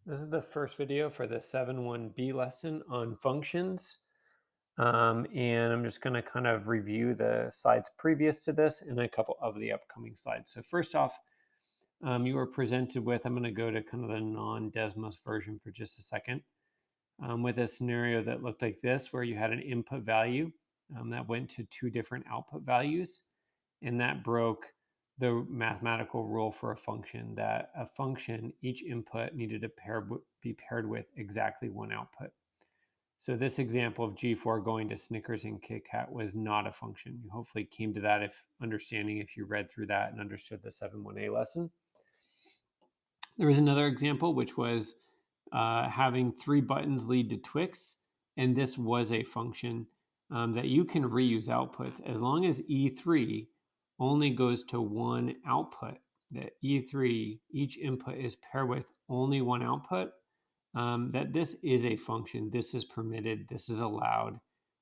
This is the first video for the 7.1b lesson on functions. And I'm just going to kind of review the slides previous to this and a couple of the upcoming slides. So first off, you were presented with, I'm going to go to kind of the non-Desmos version for just a second, with a scenario that looked like this, where you had an input value that went to two different output values, and that broke the mathematical rule for a function, that a function, each input needed to be paired with exactly one output. So this example of G4 going to Snickers and Kit Kat was not a function. You hopefully came to that understanding if you read through that and understood the 7.1a lesson. There was another example, which was having 3 buttons lead to Twix, and this was a function that you can reuse outputs as long as E3 only goes to one output. That E3, each input is paired with only one output. That this is a function, this is permitted, this is allowed.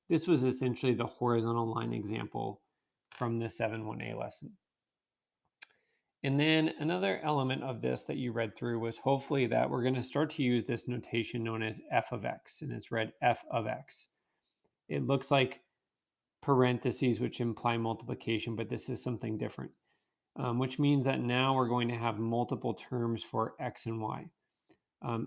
This was essentially the horizontal line example from the 7.1a lesson. And then another element of this that you read through was hopefully that we're going to start to use this notation known as f of x, and it's read f of x. It looks like parentheses, which imply multiplication, but this is something different, which means that now we're going to have multiple terms for x and y.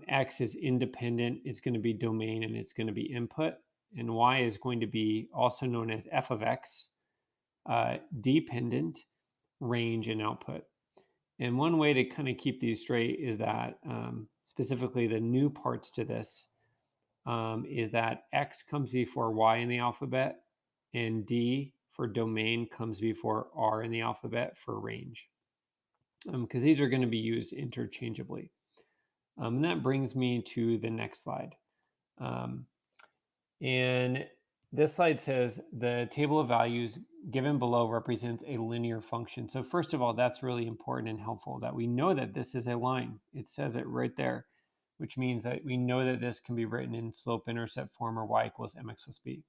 X is independent, it's going to be domain, and it's going to be input, and y is going to be also known as f of x, dependent, range, and output. And one way to kind of keep these straight is that specifically the new parts to this is that X comes before Y in the alphabet, and D for domain comes before R in the alphabet for range, because these are going to be used interchangeably. And that brings me to the next slide. And this slide says the table of values given below represents a linear function. So first of all, that's really important and helpful that we know that this is a line. It says it right there, which means that we know that this can be written in slope-intercept form, or y equals mx plus b.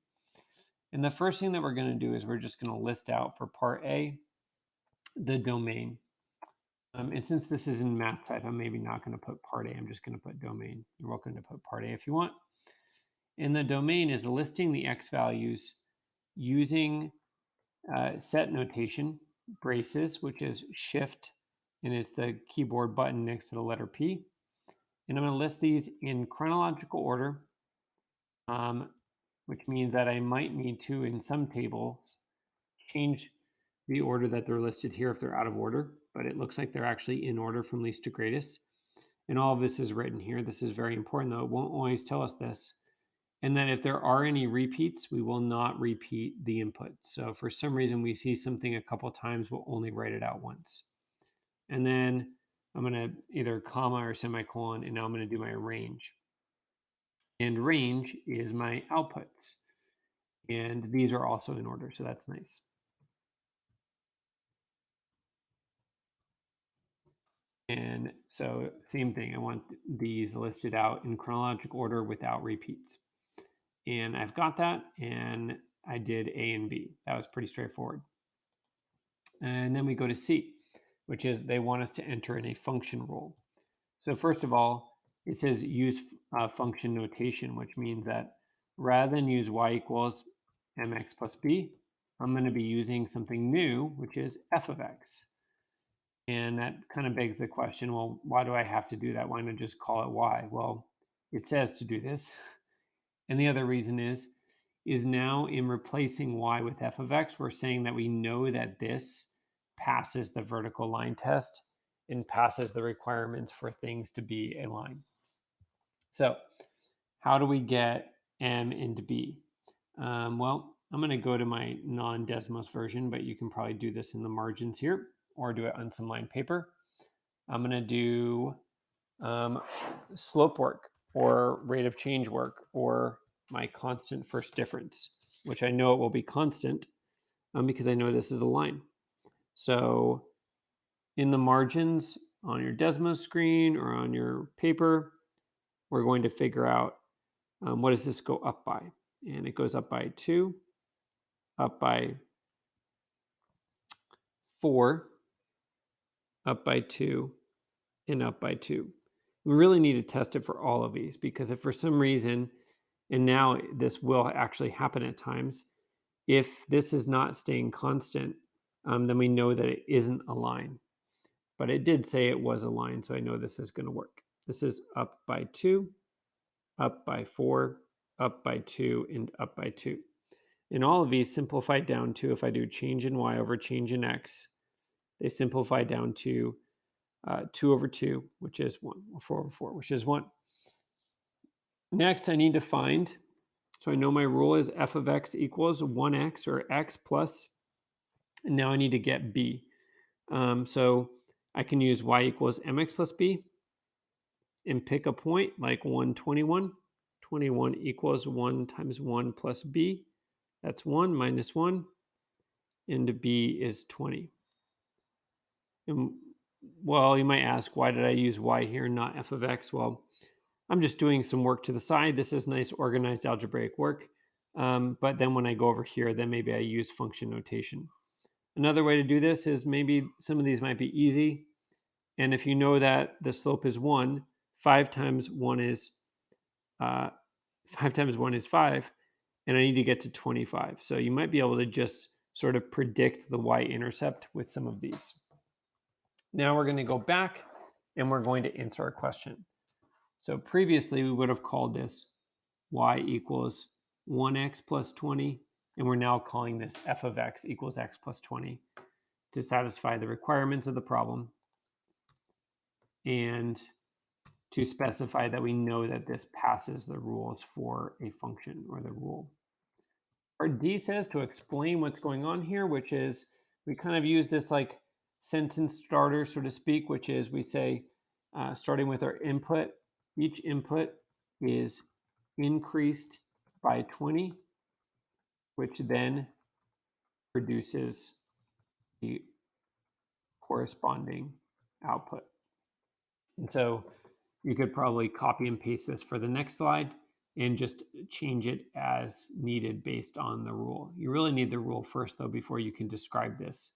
And the first thing that we're going to do is we're just going to list out for part A the domain. And since this is in math type, I'm maybe not going to put part A. I'm just going to put domain. You're welcome to put part A if you want. And the domain is listing the x values using set notation, braces, which is shift, and it's the keyboard button next to the letter P. And I'm going to list these in chronological order, which means that I might need to, in some tables, change the order that they're listed here if they're out of order, but it looks like they're actually in order from least to greatest. And all of this is written here. This is very important, though. It won't always tell us this. And then if there are any repeats, we will not repeat the input. So if for some reason we see something a couple times, we'll only write it out once. And then I'm going to either comma or semicolon, and now I'm going to do my range. And range is my outputs. And these are also in order, so that's nice. And so same thing, I want these listed out in chronological order without repeats. And I've got that, and I did A and B. That was pretty straightforward. And then we go to C, which is they want us to enter in a function rule. So first of all, it says use function notation, which means that rather than use y equals mx plus b, I'm going to be using something new, which is f of x. And that kind of begs the question, well, why do I have to do that? Why not just call it y? Well, it says to do this. And the other reason is now in replacing y with f of x, we're saying that we know that this passes the vertical line test and passes the requirements for things to be a line. So how do we get m into b? Well, I'm going to go to my non-Desmos version, but you can probably do this in the margins here or do it on some line paper. I'm going to do slope work or rate of change work or my constant first difference, which I know it will be constant because I know this is a line. So in the margins on your Desmos screen or on your paper, we're going to figure out what does this go up by? And it goes up by 2, up by 4, up by 2, and up by 2. We really need to test it for all of these, because if for some reason, and now this will actually happen at times, if this is not staying constant, then we know that it isn't a line. But it did say it was a line, so I know this is going to work. This is up by 2, up by 4, up by 2, and up by 2. And all of these simplify down to, if I do change in y over change in x, they simplify down to 2 over 2, which is 1, or 4 over 4, which is 1. Next, I need to find, so I know my rule is f of x equals 1x, or x plus, and now I need to get b. So I can use y equals mx plus b and pick a point like 121. 21 equals 1 times 1 plus b. That's 1 minus 1, and b is 20. And, well, you might ask, why did I use y here, not f of x? Well, I'm just doing some work to the side. This is nice organized algebraic work. But then when I go over here, then maybe I use function notation. Another way to do this is, maybe some of these might be easy. And if you know that the slope is 1, 5 times 1 is 5 times 1 is 5, and I need to get to 25. So you might be able to just sort of predict the y-intercept with some of these. Now we're going to go back and we're going to answer a question. So previously we would have called this y equals 1x plus 20, and we're now calling this f of x equals x plus 20 to satisfy the requirements of the problem and to specify that we know that this passes the rules for a function, or the rule. Part D says to explain what's going on here, which is, we kind of use this like sentence starter, so to speak, which is, we say, starting with our input, each input is increased by 20, which then produces the corresponding output. And so you could probably copy and paste this for the next slide and just change it as needed based on the rule. You really need the rule first, though, before you can describe this.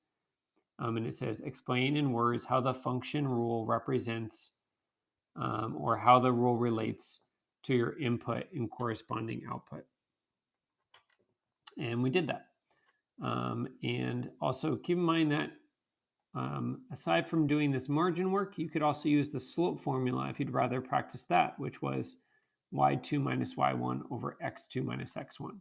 And it says, explain in words how the function rule represents, or how the rule relates to your input and corresponding output. And we did that. And also keep in mind that aside from doing this margin work, you could also use the slope formula if you'd rather practice that, which was y2 minus y1 over x2 minus x1.